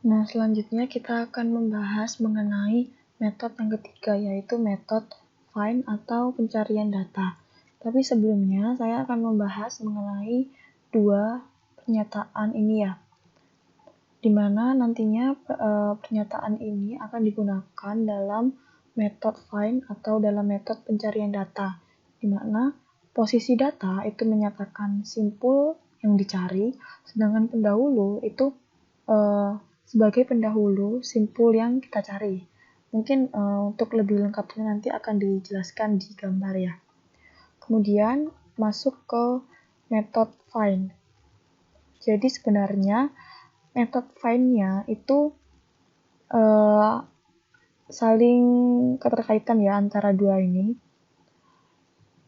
Nah, selanjutnya kita akan membahas mengenai metode yang ketiga, yaitu metode find atau pencarian data. Tapi sebelumnya, saya akan membahas mengenai dua pernyataan ini ya, di mana nantinya pernyataan ini akan digunakan dalam metode find atau dalam metode pencarian data, di mana posisi data itu menyatakan simpul yang dicari, sedangkan pendahulu itu sebagai pendahulu simpul yang kita cari. Mungkin untuk lebih lengkapnya nanti akan dijelaskan di gambar ya. Kemudian masuk ke metode find. Jadi sebenarnya metode find-nya itu saling keterkaitan ya antara dua ini.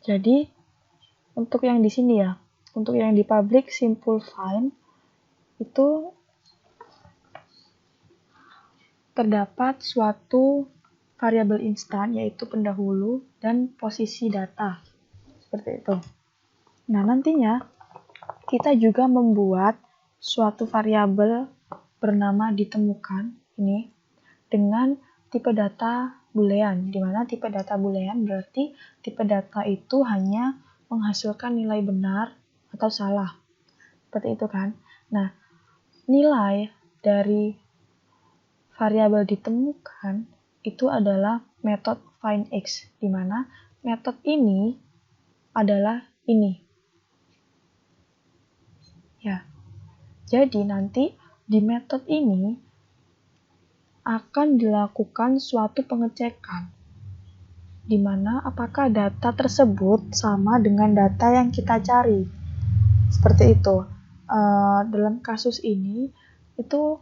Jadi untuk yang di sini ya, untuk yang di public simple find itu terdapat suatu variabel instan yaitu pendahulu dan posisi data. Seperti itu. Nah, nantinya kita juga membuat suatu variabel bernama ditemukan ini dengan tipe data boolean, di mana tipe data boolean berarti tipe data itu hanya menghasilkan nilai benar atau salah. Seperti itu kan. Nah, nilai dari variabel ditemukan itu adalah metode findX, di mana metode ini adalah ini. Ya. Jadi nanti di metode ini akan dilakukan suatu pengecekan, di mana apakah data tersebut sama dengan data yang kita cari. Seperti itu. Dalam kasus ini, itu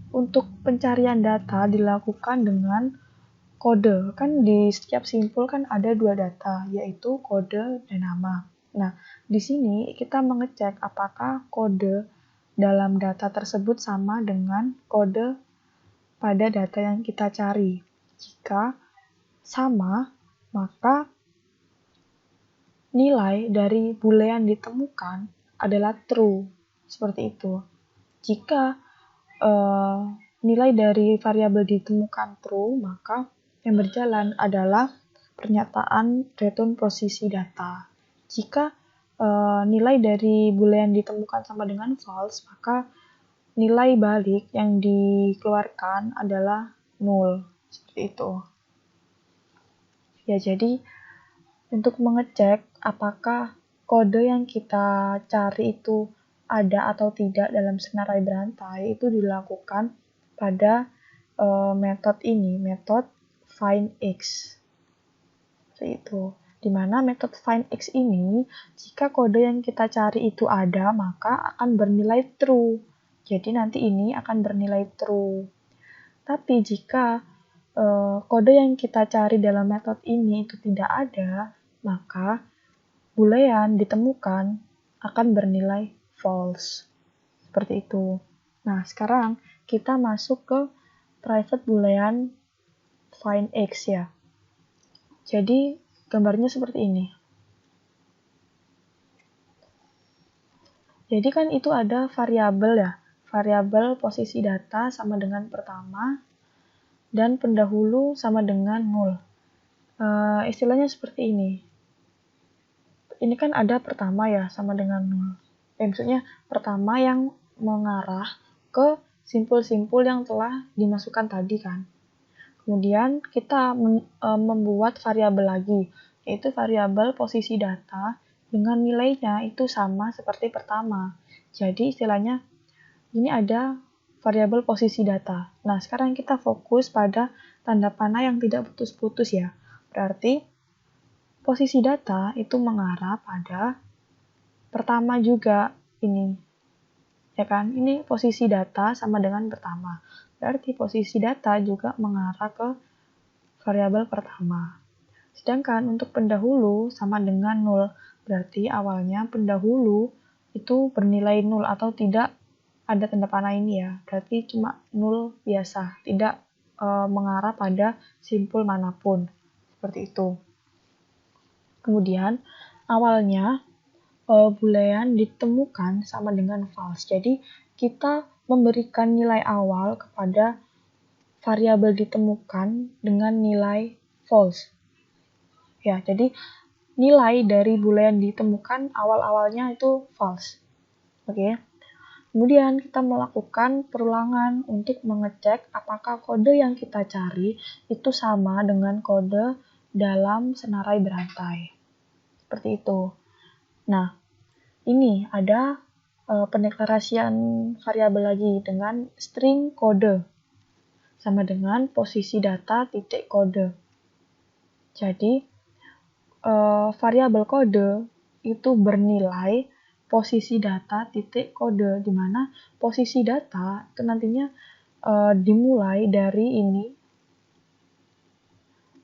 untuk pencarian data dilakukan dengan kode. Kan di setiap simpul kan ada dua data, yaitu kode dan nama. Nah, di sini kita mengecek apakah kode dalam data tersebut sama dengan kode pada data yang kita cari. Jika sama, maka nilai dari boolean ditemukan adalah true. Seperti itu. Jika nilai dari variabel ditemukan true, maka yang berjalan adalah pernyataan return posisi data. Jika nilai dari boolean ditemukan sama dengan false, maka nilai balik yang dikeluarkan adalah null. Seperti itu. Ya, jadi untuk mengecek apakah kode yang kita cari itu ada atau tidak dalam skenario berantai itu dilakukan pada metode ini, metode findX. Seperti itu. Di mana metode findX ini, jika kode yang kita cari itu ada, maka akan bernilai true. Jadi nanti ini akan bernilai true. Tapi jika kode yang kita cari dalam metode ini itu tidak ada, maka boolean ditemukan akan bernilai false. Seperti itu. Nah, sekarang kita masuk ke private boolean findX ya. Jadi, gambarnya seperti ini. Jadi kan itu ada variabel ya. Variabel posisi data sama dengan pertama dan pendahulu sama dengan null. Istilahnya seperti ini. Ini kan ada pertama ya sama dengan null. Maksudnya pertama yang mengarah ke simpul-simpul yang telah dimasukkan tadi kan. Kemudian kita membuat variabel lagi, yaitu variabel posisi data dengan nilainya itu sama seperti pertama. Jadi istilahnya ini ada variabel posisi data. Nah, sekarang kita fokus pada tanda panah yang tidak putus-putus ya. Berarti posisi data itu mengarah pada pertama juga ini. Ya kan? Ini posisi data sama dengan pertama. Berarti posisi data juga mengarah ke variabel pertama. Sedangkan untuk pendahulu sama dengan null. Berarti awalnya pendahulu itu bernilai null atau tidak ada tanda panah ini ya. Berarti cuma null biasa, tidak mengarah pada simpul manapun. Seperti itu. Kemudian awalnya boolean ditemukan sama dengan false. Jadi kita memberikan nilai awal kepada variabel ditemukan dengan nilai false. Ya, jadi nilai dari boolean ditemukan awal-awalnya itu false. Oke. Kemudian kita melakukan perulangan untuk mengecek apakah kode yang kita cari itu sama dengan kode dalam senarai berantai. Seperti itu. Nah, ini ada pendeklarasian variabel lagi dengan string kode sama dengan posisi data titik kode. Jadi variabel kode itu bernilai posisi data titik kode, di mana posisi data itu nantinya dimulai dari ini,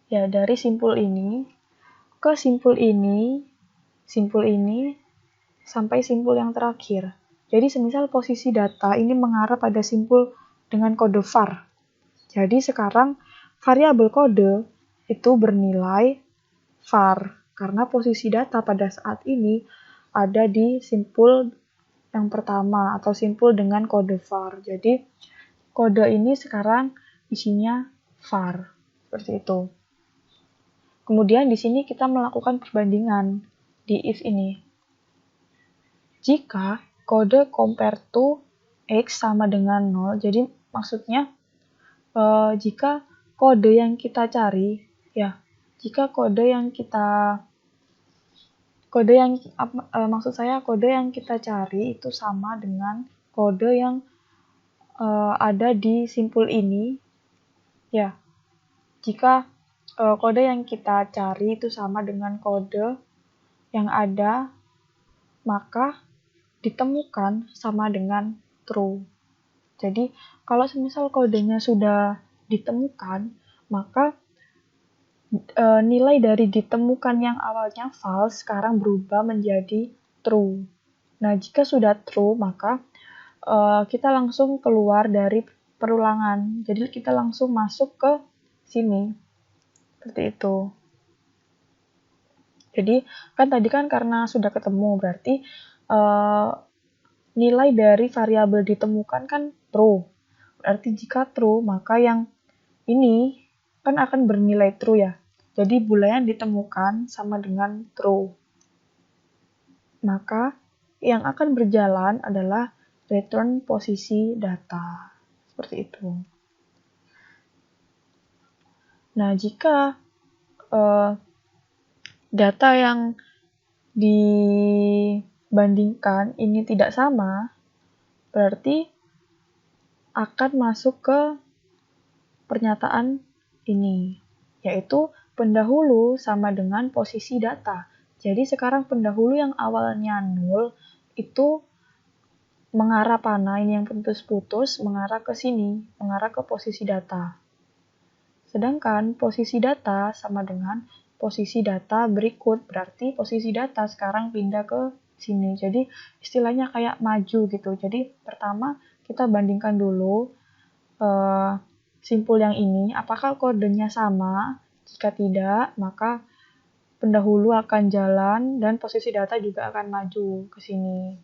ya dari simpul ini ke simpul ini sampai simpul yang terakhir. Jadi semisal posisi data ini mengarah pada simpul dengan kode var. Jadi sekarang variabel kode itu bernilai var karena posisi data pada saat ini ada di simpul yang pertama atau simpul dengan kode var. Jadi kode ini sekarang isinya var seperti itu. Kemudian di sini kita melakukan perbandingan di if ini. Jika kode compare to x sama dengan 0, jadi maksudnya jika kode yang kita cari, ya, jika kode yang kita cari itu sama dengan kode yang ada di simpul ini, ya, jika kode yang kita cari itu sama dengan kode yang ada, maka ditemukan sama dengan true. Jadi, kalau semisal kodenya sudah ditemukan, maka nilai dari ditemukan yang awalnya false sekarang berubah menjadi true. Nah, jika sudah true, maka kita langsung keluar dari perulangan. Jadi, kita langsung masuk ke sini. Seperti itu. Jadi, kan tadi kan karena sudah ketemu, berarti nilai dari variabel ditemukan kan true. Berarti jika true, maka yang ini kan akan bernilai true ya. Jadi boolean ditemukan sama dengan true. Maka yang akan berjalan adalah return posisi data. Seperti itu. Nah, jika data yang dibandingkan ini tidak sama, berarti akan masuk ke pernyataan ini, yaitu pendahulu sama dengan posisi data. Jadi sekarang pendahulu yang awalnya 0 itu mengarah panah, ini yang putus-putus, mengarah ke sini, mengarah ke posisi data. Sedangkan posisi data sama dengan posisi data berikut, berarti posisi data sekarang pindah ke sini. Jadi istilahnya kayak maju gitu. Jadi pertama kita bandingkan dulu simpul yang ini, apakah kodenya sama? Jika tidak, maka pendahulu akan jalan dan posisi data juga akan maju ke sini.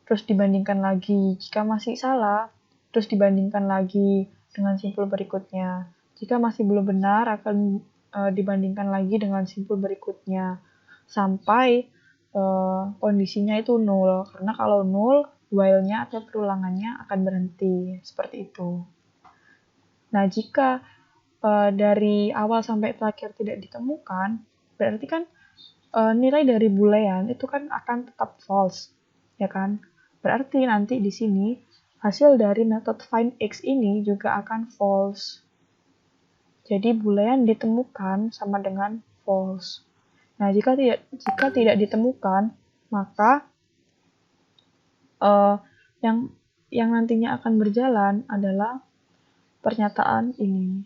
Terus dibandingkan lagi. Jika masih salah, terus dibandingkan lagi dengan simpul berikutnya. Jika masih belum benar, akan dibandingkan lagi dengan simpul berikutnya. Sampai kondisinya itu 0. Karena kalau 0, while-nya atau perulangannya akan berhenti. Seperti itu. Nah, jika dari awal sampai terakhir tidak ditemukan, berarti kan nilai dari boolean itu kan akan tetap false, ya kan? Berarti nanti di sini hasil dari metode find x ini juga akan false. Jadi boolean ditemukan sama dengan false. Nah, jika tidak ditemukan, maka yang nantinya akan berjalan adalah pernyataan ini.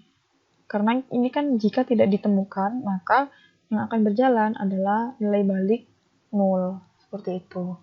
Karena ini kan jika tidak ditemukan, maka yang akan berjalan adalah nilai balik 0. Seperti itu.